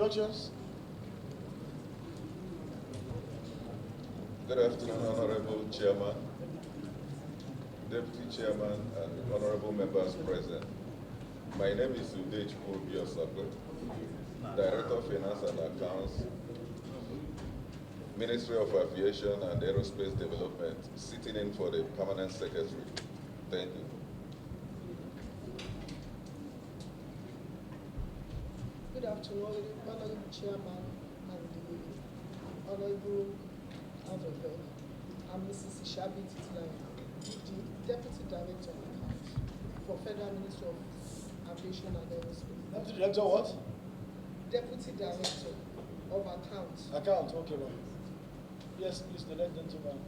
introductions. Good afternoon, Honorable Chairman, Deputy Chairman, and Honorable Members present. My name is Udej Biosakwe, Director of Finance and Accounts, Ministry of Aviation and Aerospace Development, sitting in for the Permanent Secretary. Thank you. Good afternoon, Honorable Chairman and the Honorable Advocate. I'm Mrs. Ishabi Titilai, the Deputy Director of Accounts for Federal Ministry of Aviation and Aerospace. Deputy Director what? Deputy Director of Accounts. Accounts, okay, ma'am. Yes, please, the left gentleman.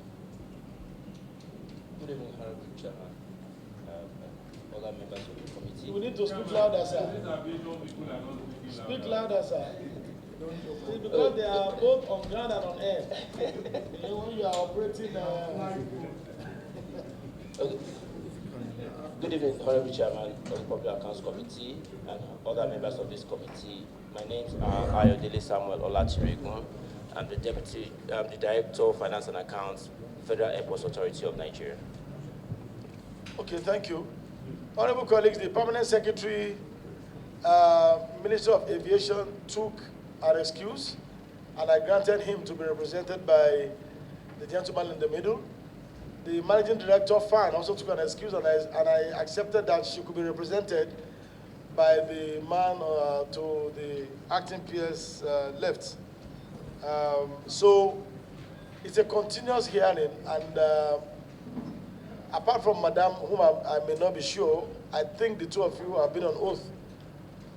Good evening, Honorable Chairman, other members of the committee. We need to speak louder, sir. Speak louder, sir. Because they are both on ground and on air. When you are operating. Okay. Good evening, Honorable Chairman of the Public Accounts Committee and other members of this committee. My names are Ayodele Samuel Olachirigun. I'm the the Director of Finance and Accounts, Federal Airports Authority of Nigeria. Okay, thank you. Honorable colleagues, the Permanent Secretary, Minister of Aviation took our excuse, and I granted him to be represented by the gentleman in the middle. The Managing Director, FAN, also took an excuse, and I accepted that she could be represented by the man to the acting PS left. So it's a continuous hearing, and apart from Madam, whom I may not be sure, I think the two of you have been on oath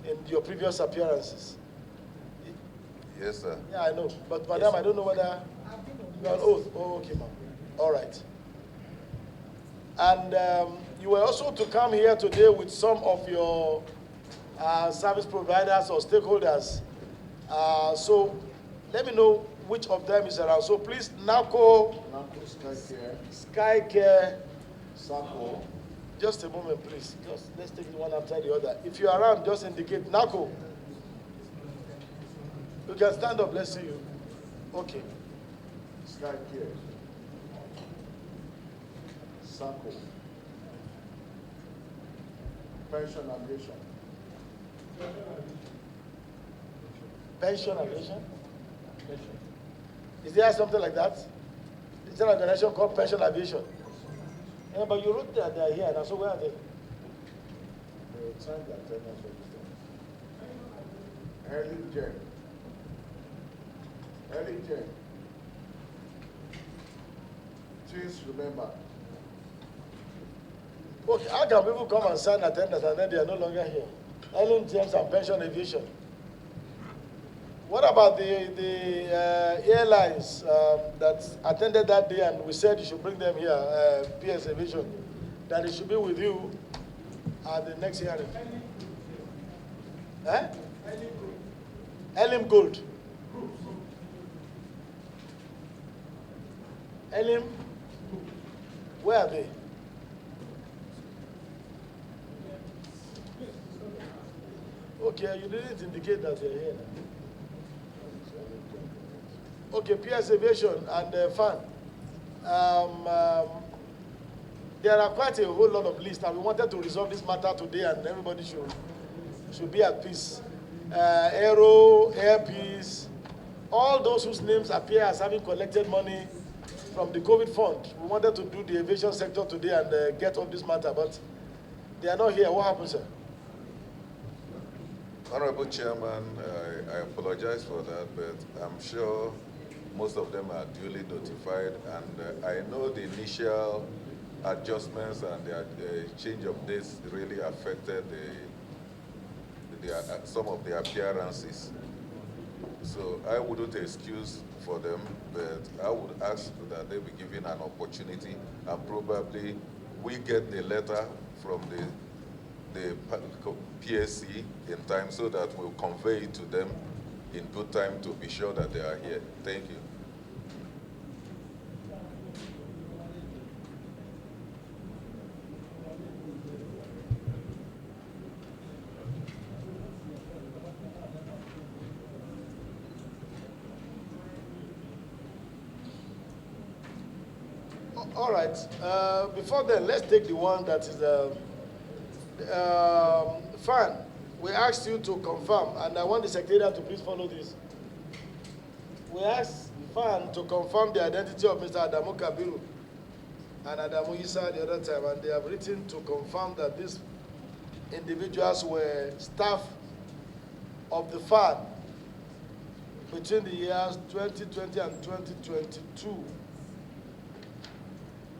in your previous appearances. Yes, sir. Yeah, I know. But Madam, yes, I don't know whether you're on oath. Oh, okay, ma'am. All right. And you were also to come here today with some of your service providers or stakeholders. So let me know which of them is around. So please, NACO, SkyCare, SACO. Just a moment, please. Just let's take it one after the other. If you're around, just indicate NACO. You can stand up, let's see you. Okay. SkyCare, SACO, Pension Aviation. Pension Aviation? Is there something like that? Is there an organization called Pension Aviation? Yeah, but you wrote that they are here, and so where are they? They signed the attendance register. Early Jen. Please remember. Okay, how can people come and sign attendance and then they are no longer here? Ellen James and Pension Aviation. What about the airlines that attended that day, and we said you should bring them here, PS Aviation, that it should be with you at the next hearing? Eh? Elim Gold. Elim, where are they? Okay, you didn't indicate that they're here. Okay, PS Aviation and FAN. There are quite a whole lot of lists, and we wanted to resolve this matter today, and everybody should be at peace. Aero, Airpeace, all those whose names appear as having collected money from the COVID fund. We wanted to do the aviation sector today and get off this matter, but they are not here. What happened, sir? Honorable Chairman, I apologize for that, but I'm sure most of them are duly notified, and I know the initial adjustments and the change of dates really affected some of the appearances. So I wouldn't excuse for them, but I would ask that they be given an opportunity, and probably we get the letter from the PSC in time so that we'll convey it to them in good time to be sure that they are here. Thank you. All right. Before then, let's take the one that is fan. We asked you to confirm, and I want the secretariat to please follow this. We asked fan to confirm the identity of Mr. Adamu Kabiru and Adamu Isa the other time, and they have written to confirm that these individuals were staff of the FAN between the years 2020 and 2022.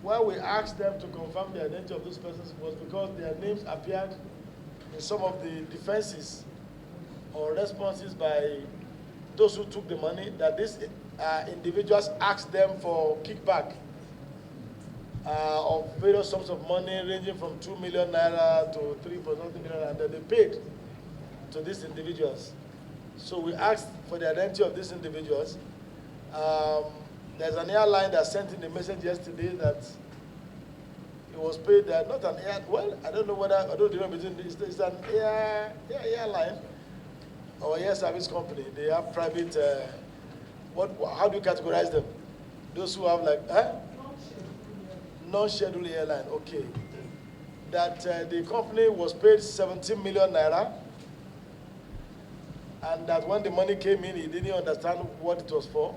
Why we asked them to confirm the identity of those persons was because their names appeared in some of the defenses or responses by those who took the money, that these individuals asked them for kickback of various sums of money ranging from 2 million naira to 3.something million, and then they paid to these individuals. So we asked for the identity of these individuals. There's an airline that sent in a message yesterday that it was paid, not an air, well, I don't know whether, I don't remember, it's an airline or air service company. They have private, how do you categorize them? Those who have like, non-scheduled airline, okay. That the company was paid 17 million naira, and that when the money came in, he didn't understand what it was for.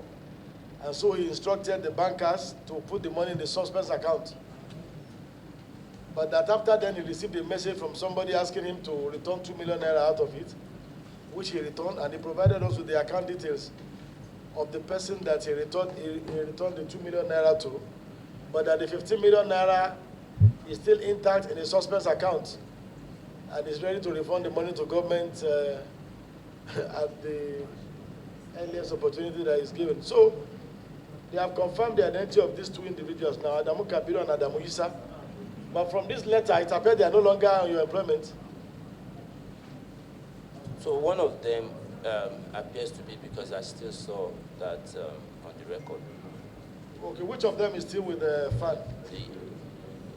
And so he instructed the bankers to put the money in the suspect's account. But that after then he received a message from somebody asking him to return 2 million naira out of it, which he returned, and he provided us with the account details of the person that he returned the 2 million naira to, but that the 15 million naira is still intact in the suspect's account and is ready to refund the money to government at the earliest opportunity that is given. So they have confirmed the identity of these two individuals now, Adamu Kabiru and Adamu Isa. But from this letter, it appears they are no longer on your employment. So one of them appears to be, because I still saw that on the record. Okay, which of them is still with the FAN?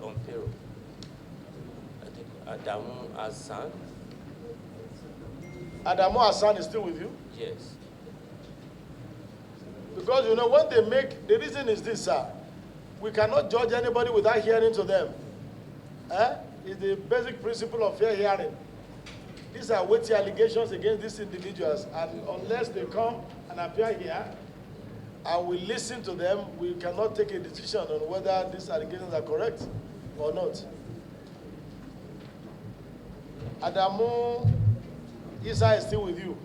On payroll. I think Adamu Hassan. Adamu Hassan is still with you? Yes. Because, you know, when they make, the reason is this, sir. We cannot judge anybody without hearing to them. It's the basic principle of fair hearing. These are weighty allegations against these individuals, and unless they come and appear here, and we listen to them, we cannot take a decision on whether these allegations are correct or not. Adamu Isa is still with you.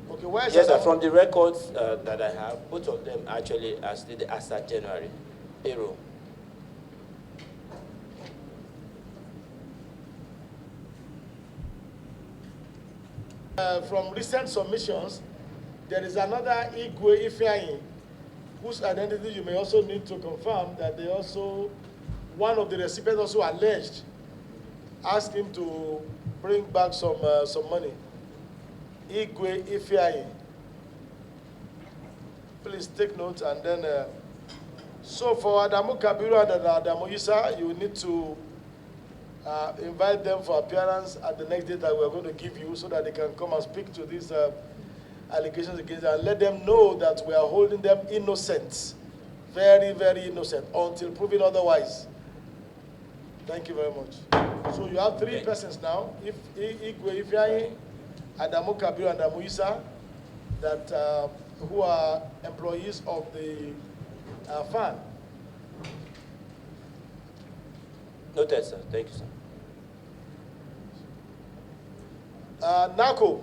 Okay, where is yes, Adamu? sir, from the records that I have, both of them actually are still as at January payroll. From recent submissions, there is another Igwe Ifeanyi, whose identity you may also need to confirm that they also, one of the recipients also alleged, asked him to bring back some money. Igwe Ifeanyi. Please take note, and then, so for Adamu Kabiru and Adamu Isa, you need to invite them for appearance at the next date that we're going to give you so that they can come and speak to these allegations against them, and let them know that we are holding them innocent, very, very innocent, until proven otherwise. Thank you very much. So you have three persons now, Igwe Ifeanyi, Adamu Kabiru, and Adamu Isa, that, who are employees of the FAN. Noted, sir. Thank you, sir. Nako,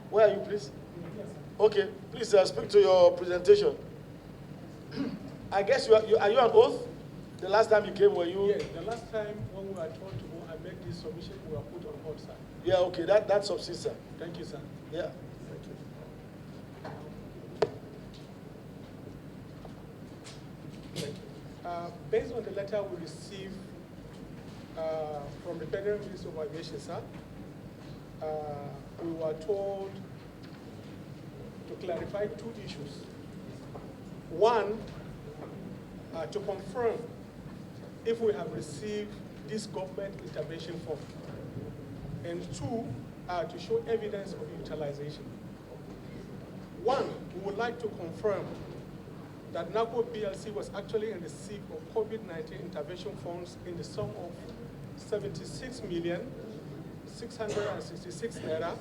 where are you, please? Okay, please speak to your presentation. I guess are you on oath? The last time you came, were you? Yes, the last time when we were told to go and make this submission, we were put on hold, sir. Yeah, okay, that's subsists, sir. Thank you, sir. Yeah. Thank you. Based on the letter we received from the Federal Ministry of Aviation, sir, we were told to clarify two issues. One, to confirm if we have received this government intervention form. And two, to show evidence of utilization. One, we would like to confirm that NACO PLC was actually in receipt of COVID-19 intervention funds in the sum of 66,666 naira,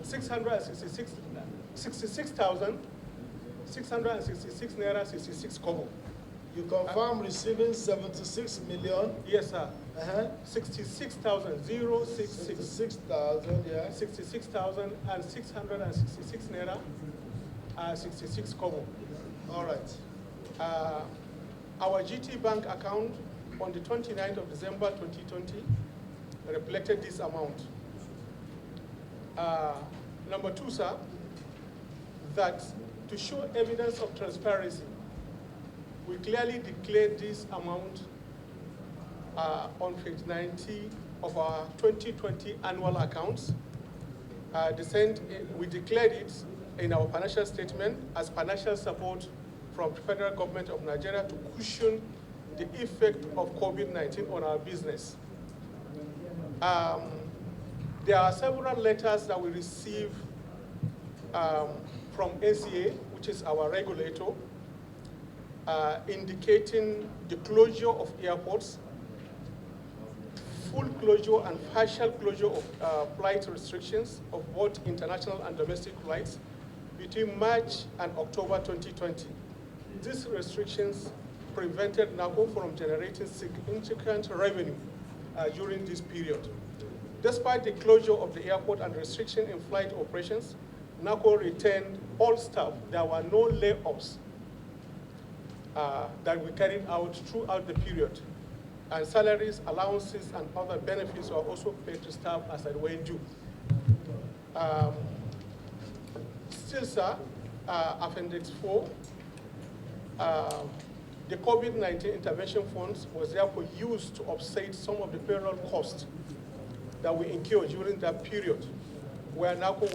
66,666 naira 66 kobo. You confirm receiving 76 million? Yes, sir. 66,000, 66,000, yeah. 66,666 naira, 66 kobo. All right. Our GT Bank account on the 29th of December 2020 reflected this amount. Number two, sir, that to show evidence of transparency, we clearly declared this amount on page 90 of our 2020 annual accounts. We declared it in our financial statement as financial support from the federal government of Nigeria to cushion the effect of COVID-19 on our business. There are several letters that we receive from NCA, which is our regulator, indicating the closure of airports, full closure and partial closure of flight restrictions of both international and domestic flights between March and October 2020. These restrictions prevented NACO from generating significant revenue during this period. Despite the closure of the airport and restriction in flight operations, NACO retained all staff. There were no layoffs that we carried out throughout the period. And salaries, allowances, and other benefits were also paid to staff as they went due. Still, sir, Appendix 4, the COVID-19 intervention funds was therefore used to offset some of the payroll costs that we incurred during that period, where NACO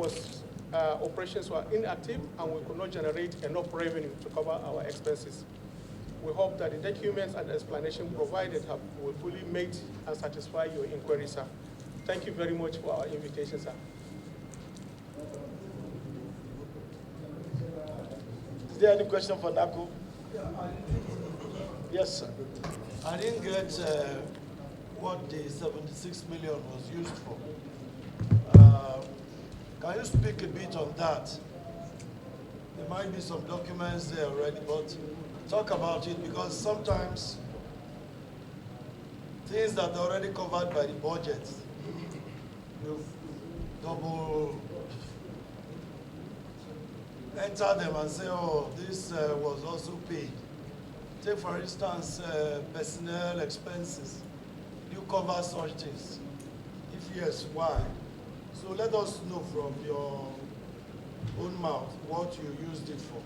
operations were inactive and we could not generate enough revenue to cover our expenses. We hope that the documents and explanation provided will fully meet and satisfy your inquiry, sir. Thank you very much for our invitation, sir. Is there any question for NACO? Yes, sir. I didn't get what the 76 million was used for. Can you speak a bit on that? There might be some documents there already, but talk about it, because sometimes things that are already covered by the budget, you double enter them and say, oh, this was also paid. Take, for instance, personnel expenses. You cover such things? If yes, why? So let us know from your own mouth what you used it for.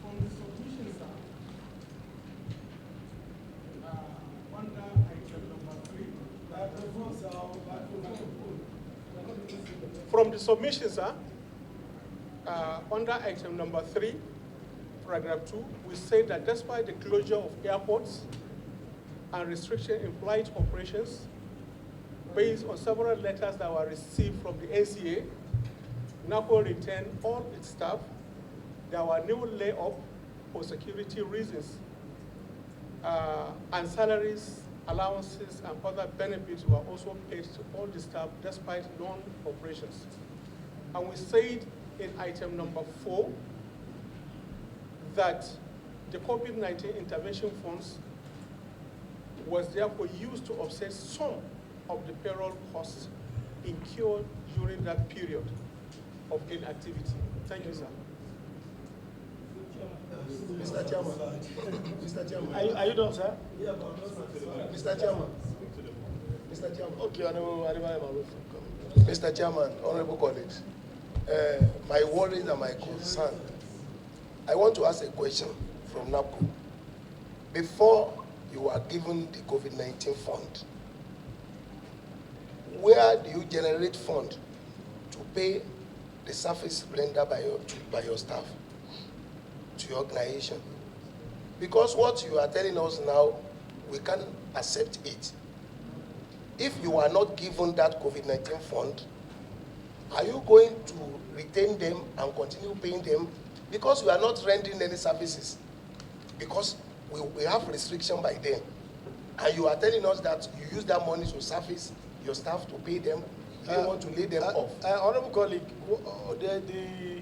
On the submission, sir, under item number 3. From the submission, sir, under item number 3, paragraph 2, we say that despite the closure of airports and restriction in flight operations, based on several letters that were received from the NCA, NACO retained all its staff. There were no layoffs for security reasons, and salaries, allowances, and other benefits were also paid to all the staff despite non-operations. And we said in item number 4 that the COVID-19 intervention funds was therefore used to offset some of the payroll costs incurred during that period of inactivity. Thank you, sir. Mr. Chairman. Mr. Chairman. Are you done, sir? Yeah, but Mr. Chairman. Mr. Chairman. Okay, Mr. Chairman, honorable colleagues, my worries and my concern, I want to ask a question from NAPCO. Before you were given the COVID-19 fund, where do you generate fund to pay the service rendered by your staff to your organization? Because what you are telling us now, we can't accept it. If you are not given that COVID-19 fund, are you going to retain them and continue paying them? because we are not rendering any services, because we have restriction by then, and you are telling us that you use that money to service your staff to pay them, you want to lay them off. Honorable colleague, the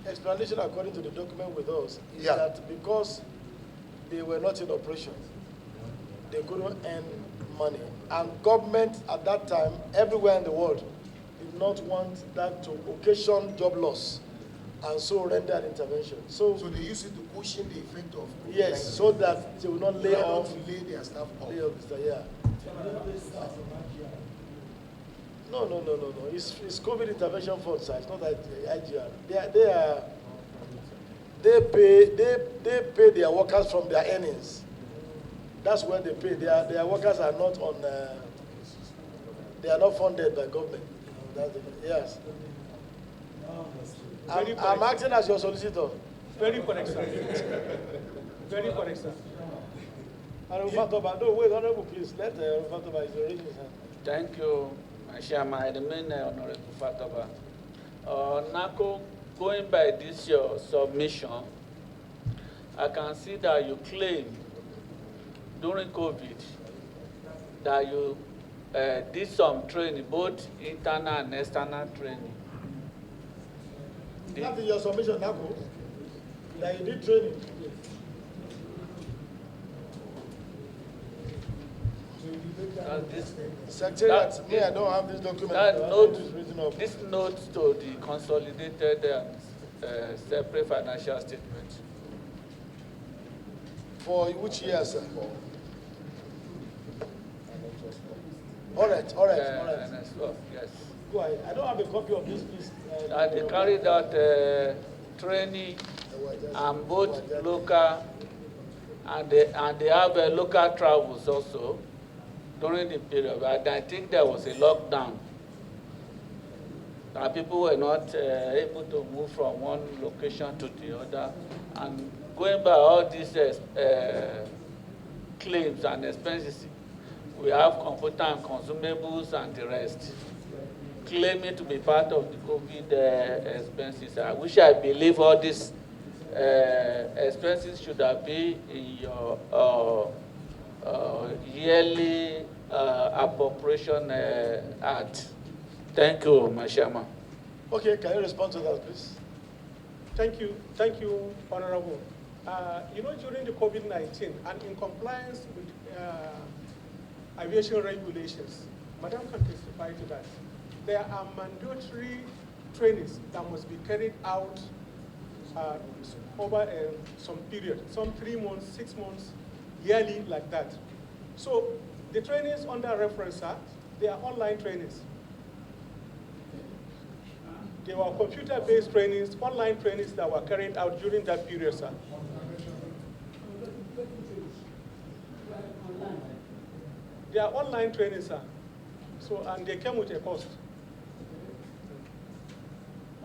explanation according to the document with us is that because they were not in operation, they couldn't earn money. And government at that time, everywhere in the world, did not want that to occasion job loss, and so rendered intervention. So they use it to cushion the effect of COVID-19. Yes, so that they will not lay off. To lay their staff off. Lay off, yeah. No. It's COVID intervention fund, sir. It's not that IGR. They pay their workers from their earnings. That's where they pay. Their workers are not on. They are not funded by government. Yes. I'm acting as your solicitor. Very correct, sir. Very correct, sir. No, wait, Honorable, please. Let Fatoba is already his hand. Thank you, my Chairman. I remain Honorable Fatoba. Nako, going by this your submission, I can see that you claim during COVID that you did some training, both internal and external training. That is your submission, Nako, that you did training. Secretariat, I don't have this document. This note to the consolidated separate financial statement. For which year, sir? All right. Yes. Go ahead. I don't have a copy of this, please. They carried out training and both local and they have local travels also during the period. And I think there was a lockdown. And people were not able to move from one location to the other. And going by all these claims and expenses, we have computer and consumables and the rest, claiming to be part of the COVID expenses. I wish I believe all these expenses should have been in your yearly appropriation act. Thank you, my Chairman. Okay, can you respond to that, please? Thank you, Honorable. During the COVID-19 and in compliance with aviation regulations, Madam can testify to that. There are mandatory trainings that must be carried out over some period, some 3 months, 6 months, yearly like that. So the trainings under reference act, they are online trainings. They were computer-based trainings, online trainings that were carried out during that period, sir. They are online trainings, sir. So, and they came with a cost.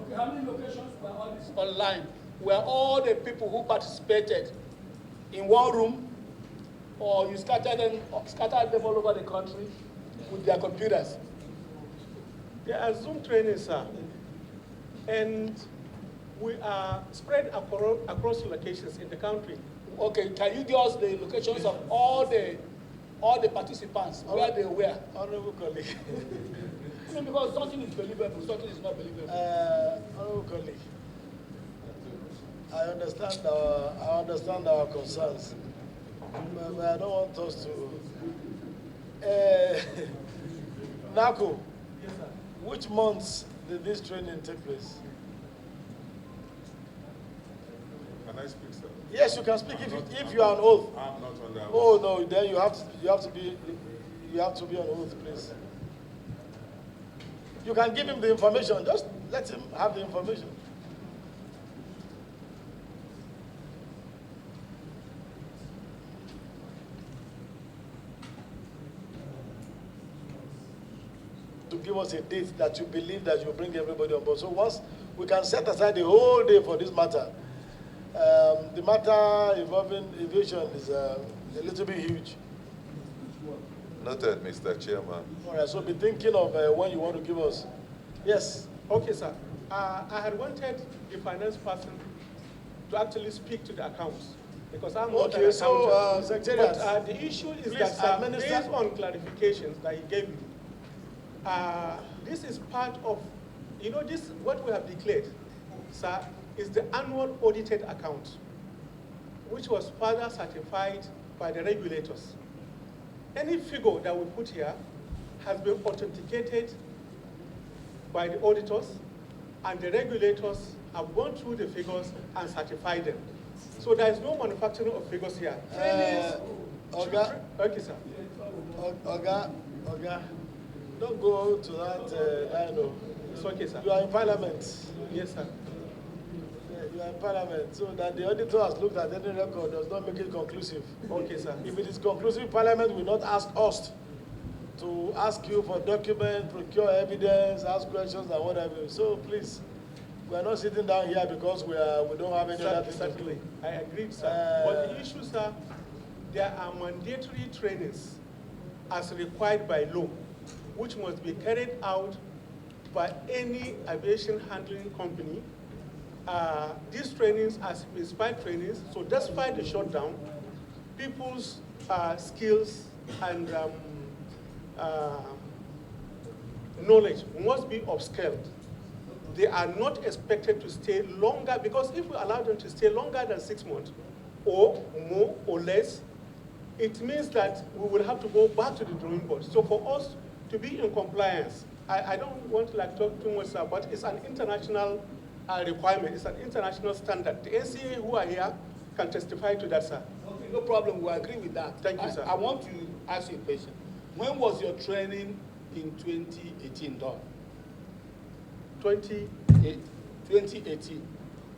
Okay, how many locations were all these online? Were all the people who participated in one room, or you scattered them all over the country with their computers? They are Zoom trainings, sir. And we are spread across locations in the country. Okay, can you give us the locations of all the participants, where they were? Honorable colleague. Because something is believable, something is not believable. Honorable colleague, I understand our concerns, but I don't want us to. Nako, Yes, sir. which months did this training take place? Can I speak, sir? Yes, you can speak if you are on oath. I'm not on that. Oh no, then you have to be on oath, please. You can give him the information. Just let him have the information. To give us a date that you believe that you bring everybody on board. So once we can set aside the whole day for this matter. The matter involving aviation is a little bit huge. Noted, Mr. Chairman. All right, so be thinking of when you want to give us. Yes. Okay, sir. I had wanted the finance person to actually speak to the accounts because I'm not an Okay, so, accountant. Secretariat, But the issue is please that administer. based on clarifications that he gave you, this is part of, this what we have declared, sir, is the annual audited account, which was further certified by the regulators. Any figure that we put here has been authenticated by the auditors, and the regulators have gone through the figures and certified them. So there is no manufacturing of figures here. Oga, Okay, sir. Oga, don't go to that line. No. It's okay, sir. You are in Parliament. Yes, sir. You are in Parliament, so that the auditor has looked at any record does not make it conclusive. Okay, sir. If it is conclusive, Parliament will not ask us to ask you for documents, procure evidence, ask questions and whatever. So please, we are not sitting down here because we don't have any other thing to do. Certainly, I agree, sir. But the issue, sir, there are mandatory trainings as required by law, which must be carried out by any aviation handling company. These trainings are specified trainings, so despite the shutdown, people's skills and knowledge must be upscaled. They are not expected to stay longer, because if we allow them to stay longer than 6 months, or more or less, it means that we will have to go back to the drawing board. So for us to be in compliance, I don't want to talk too much, sir, but it's an international requirement. It's an international standard. The NCA who are here can testify to that, sir. Okay, no problem. We agree with that. Thank you, sir. I want to ask you a question. When was your training in 2018 done? 2018.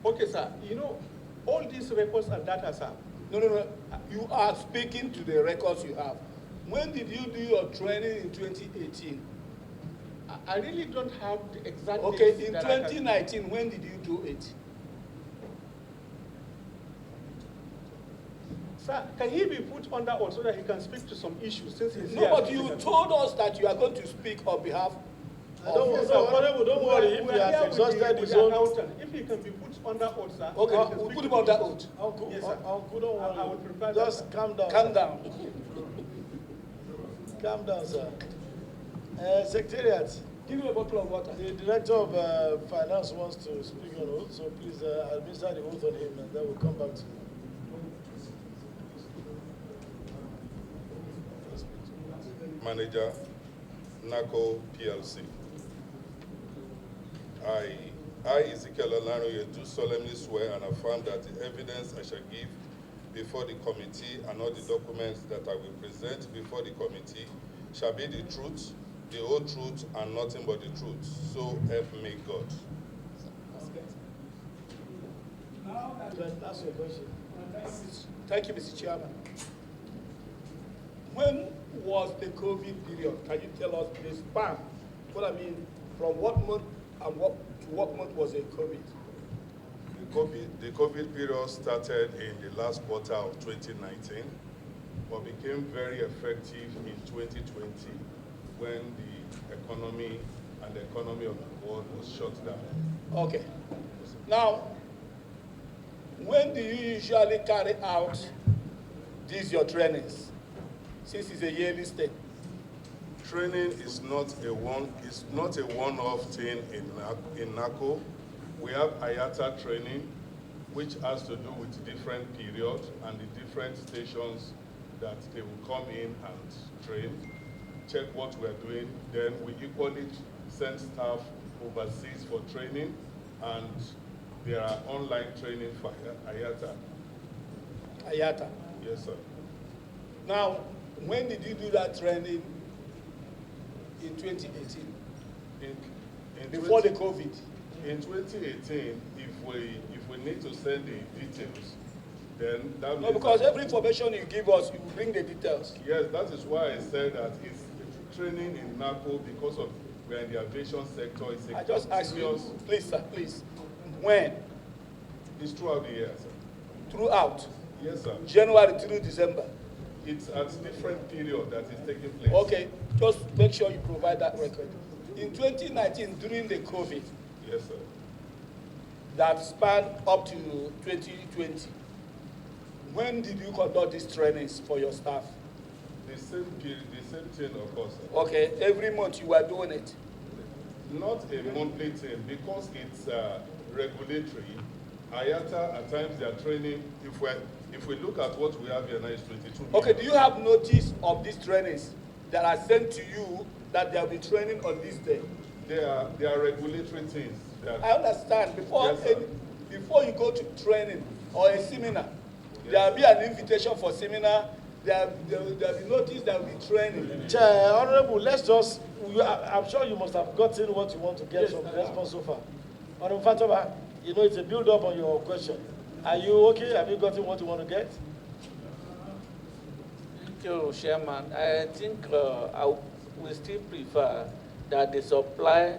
Okay, sir. All these records and data, sir. No. You are speaking to the records you have. When did you do your training in 2018? I really don't have the exact Okay, dates in that I can- 2019, when did you do it? Sir, can he be put under oath so that he can speak to some issues since he's here? No, but you told us that you are going to speak on behalf Don't worry, if he has exhausted his own. accountant. If he can be put under oath, sir. Okay, he can we'll speak put to him under the- oath. Uncle, Yes, sir. Uncle, don't worry. I would prefer that, Just sir. calm down. Calm sir. down. Calm down, sir. Secretariat, Give me a bottle of water. the Director of Finance wants to speak on oath, so please administer the oath on him, and then we'll come back to you. Manager, NACO PLC. I, Ezekiel Olaroye, do solemnly swear and affirm that the evidence I shall give before the committee and all the documents that I will present before the committee shall be the truth, the whole truth, and nothing but the truth. So help me God. Ask your question. Thank you, Mr. Chairman. When was the COVID period? Can you tell us the span? What I mean, from what month and to what month was it COVID? The COVID period started in the last quarter of 2019, but became very effective in 2020 when the economy and the economy of the world was shut down. Okay. Now, when do you usually carry out these your trainings? Since it's a yearly thing. Training is not a one-off thing in NACO. We have IATA training, which has to do with different periods and the different stations that they will come in and train, check what we're doing. Then we equally send staff overseas for training, and there are online training for IATA. IATA. Yes, sir. Now, when did you do that training in 2018? Before the COVID? In 2018, if we need to send the details, then that No, means because that, every information you give us, you bring the details. yes, that is why I said that it's training in NACO because of we're in the aviation sector. It's a I just asked you, continuous. please, sir, please. When? It's throughout the year, sir. Throughout? Yes, sir. January through December? It's at different period that is taking place. Okay, just make sure you provide that record. In 2019, during the COVID, Yes, sir. that span up to 2020. When did you conduct these trainings for your staff? The same period, the same thing, of course. Okay, every month you were doing it. Not a monthly thing because it's regulatory. IATA at times they are training. If we look at what we have here now, it's 22 million. Okay, do you have notice of these trainings that are sent to you that they'll be training on this day? They are regulatory things. I understand. Yes, Before you go to training or a seminar, there'll be an invitation for seminar. There'll be notice that will be training. Chair, Honorable, let's just, I'm sure you must have gotten what you want to get from the response so far. Honorable Fatova, you know it's a build-up on your question. Are you okay? Have you gotten what you want to get? Thank you, Chairman. I think I will still prefer that the supply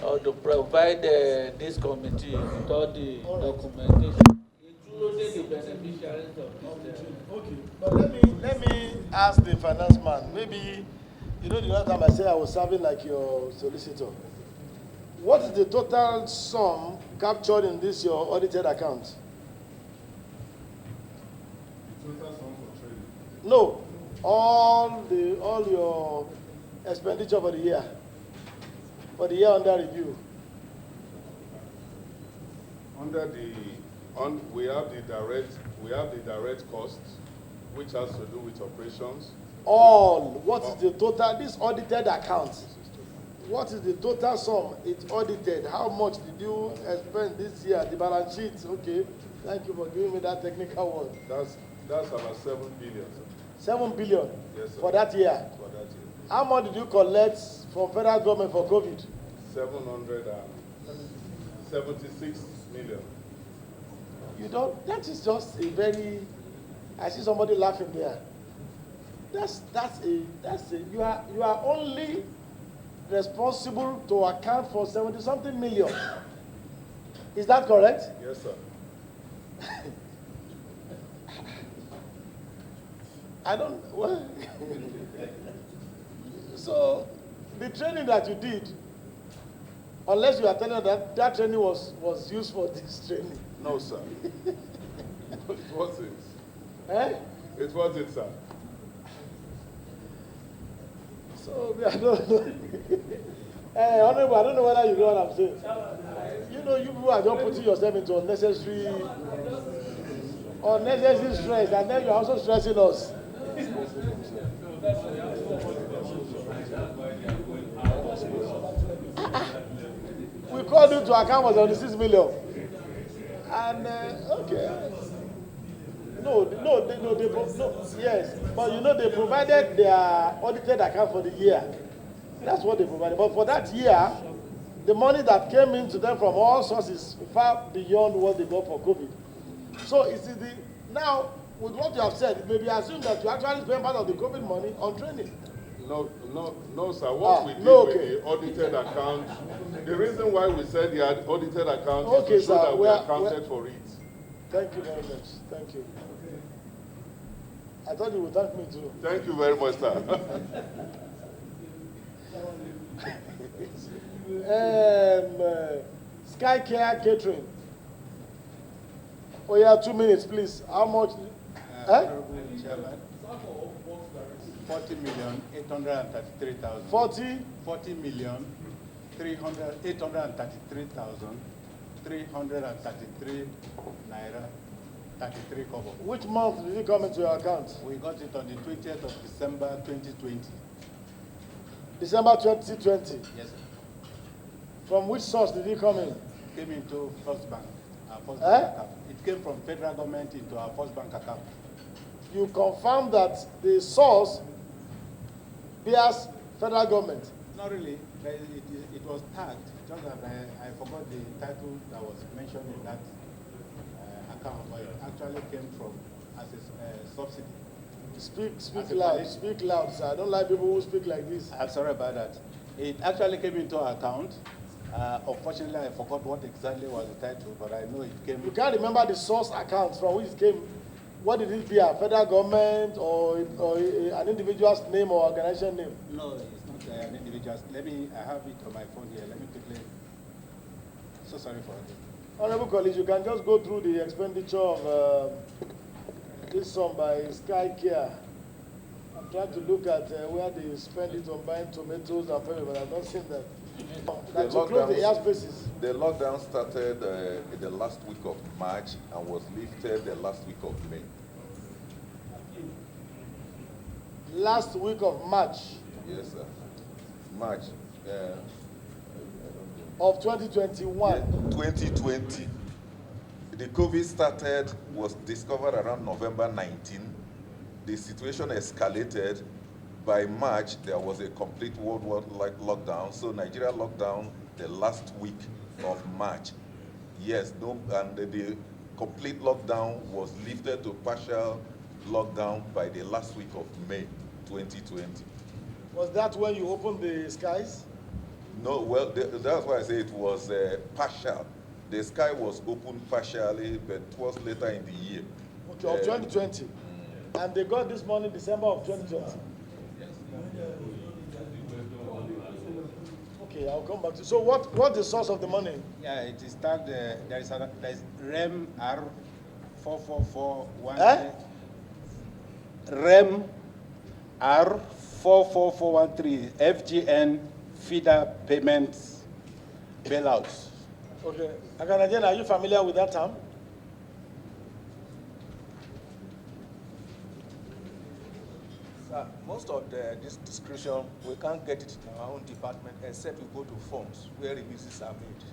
or to provide this committee with all the documentation, including the beneficiaries of this. Okay, but let me ask the finance man. Maybe, you know, the last time I said I was serving like your solicitor. What is the total sum captured in this your audited account? The total sum for training. No, all your expenditure for the year under review. We have the direct costs, which has to do with operations. What is the total, this audited account? What is the total sum it's audited? How much did you spend this year? The balance sheet, okay. Thank you for giving me that technical word. That's about 7 billion. Sir. 7 billion. Yes, sir. For that year. For that year. How much did you collect from federal government for COVID? 776 million. You don't, that is just a very, I see somebody laughing there. You are only responsible to account for 70-something million. Is that correct? Yes, sir. I don't, well, so the training that you did, unless you are telling us that training was used for this training. No, sir. It wasn't. Eh? It wasn't, sir. So, I don't know. Honorable, I don't know whether you know what I'm saying. You know, you people are just putting yourself into unnecessary stress, and then you're also stressing us. We called you to account for 76 million. And, okay. Yes, but you know they provided their audited account for the year. That's what they provided. But for that year, the money that came into them from all sources far beyond what they got for COVID. So it's now, with what you have said, it may be assumed that you actually spend part of the COVID money on training. No, sir. What we did with the audited account, the reason why we said the audited account is to show that we accounted for it. Thank you very much. Thank you. I thought you would thank me too. Thank you very much, sir. Sky Care Catering. Oh yeah, 2 minutes, please. How much? Chairman, 40,833,000. 40,833,333 naira, 33 kobo. Which month did it come into your account? We got it on the 20th of December 2020. December 2020? Yes, sir. From which source did it come in? It came into First Bank, our First Bank account. It came from federal government into our First Bank account. You confirm that the source bears federal government? Not really. It was tagged, just that I forgot the title that was mentioned in that account, but it actually came from as a subsidy. Speak loud, speak loud, sir. I don't like people who speak like this. I'm sorry about that. It actually came into our account. Unfortunately, I forgot what exactly was the title, but I know it came. You can't remember the source account from which it came. What did it be? A federal government or an individual's name or organization name? No, it's not an individual's. I have it on my phone here. Let me quickly. So sorry for this. Honorable colleagues, you can just go through the expenditure of this sum by Sky Care. I'm trying to look at where they spend it on buying tomatoes and pepper, but I've not seen that. That to close the airspaces. The lockdown started in the last week of March and was lifted the last week of May. Last week of March. Yes, sir. March. Of 2021. 2020. The COVID started, was discovered around November 19. The situation escalated. By March, there was a complete worldwide lockdown. So Nigeria locked down the last week of March. Yes, and the complete lockdown was lifted to partial lockdown by the last week of May 2020. Was that when you opened the skies? No, well, that's why I say it was partial. The sky was opened partially, but it was later in the year. Okay, of 2020. And they got this money December of 2020. Okay, I'll come back to. So what's the source of the money? Yeah, it is tagged. There is REM R 44413. REM R 44413 FGN feeder payments bailouts. Okay, Aganajan, are you familiar with that term? Most of this description, we can't get it in our own department except we go to forms where releases are made.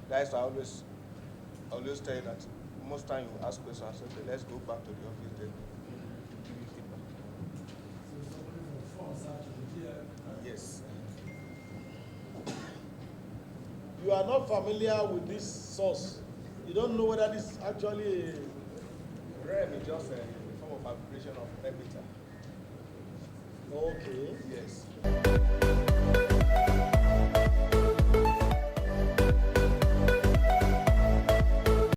That's why I always tell you that most time you ask questions, so okay, let's go back to the office then to give you feedback. Yes. You are not familiar with this source. You don't know whether this actually. REM is just a form of abbreviation of emitter. Okay. Yes.